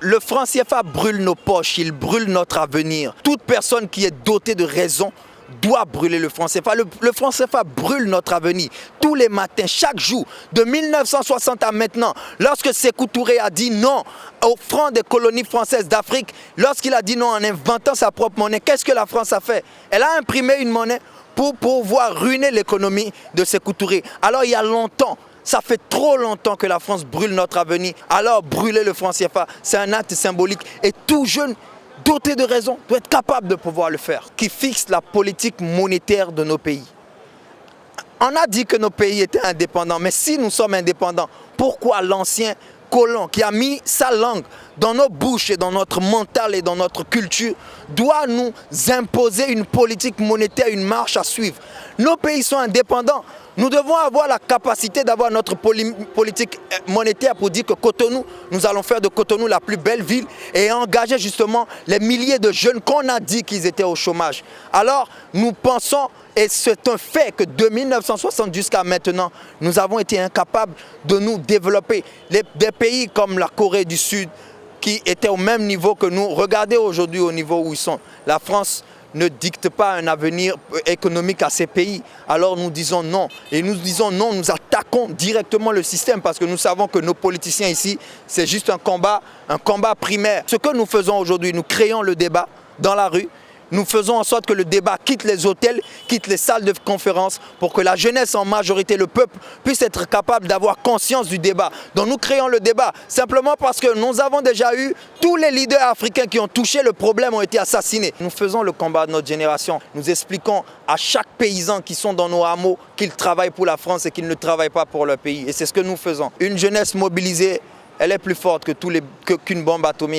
Le franc CFA brûle nos poches, il brûle notre avenir. Toute personne qui est dotée de raison doit brûler le franc CFA. Le franc CFA brûle notre avenir. Tous les matins, chaque jour, de 1960 à maintenant, lorsque Sékou Touré a dit non au franc des colonies françaises d'Afrique, lorsqu'il a dit non en inventant sa propre monnaie, qu'est-ce que la France a fait? Elle a imprimé une monnaie pour pouvoir ruiner l'économie de Sékou Touré. Alors il y a longtemps, ça fait trop longtemps que la France brûle notre avenir. Alors brûler le franc CFA, c'est un acte symbolique. Et tout jeune doté de raison doit être capable de pouvoir le faire. Qui fixe la politique monétaire de nos pays. On a dit que nos pays étaient indépendants, mais si nous sommes indépendants, pourquoi l'ancien colon qui a mis sa langue dans nos bouches et dans notre mental et dans notre culture doit nous imposer une politique monétaire, une marche à suivre? Nos pays sont indépendants. Nous devons avoir la capacité d'avoir notre politique monétaire pour dire que Cotonou, nous allons faire de Cotonou la plus belle ville et engager justement les milliers de jeunes qu'on a dit qu'ils étaient au chômage. Alors, nous pensons, et c'est un fait, que de 1960 jusqu'à maintenant, nous avons été incapables de nous développer. Des pays comme la Corée du Sud, qui étaient au même niveau que nous, regardez aujourd'hui au niveau où ils sont. La France ne dicte pas un avenir économique à ces pays. Alors nous disons non. Et nous disons non, nous attaquons directement le système parce que nous savons que nos politiciens ici, c'est juste un combat primaire. Ce que nous faisons aujourd'hui, nous créons le débat dans la rue. Nous faisons en sorte que le débat quitte les hôtels, quitte les salles de conférence pour que la jeunesse en majorité, le peuple, puisse être capable d'avoir conscience du débat. Donc nous créons le débat simplement parce que nous avons déjà eu tous les leaders africains qui ont touché le problème ont été assassinés. Nous faisons le combat de notre génération. Nous expliquons à chaque paysan qui sont dans nos hameaux qu'ils travaillent pour la France et qu'ils ne travaillent pas pour leur pays. Et c'est ce que nous faisons. Une jeunesse mobilisée, elle est plus forte qu'une bombe atomique.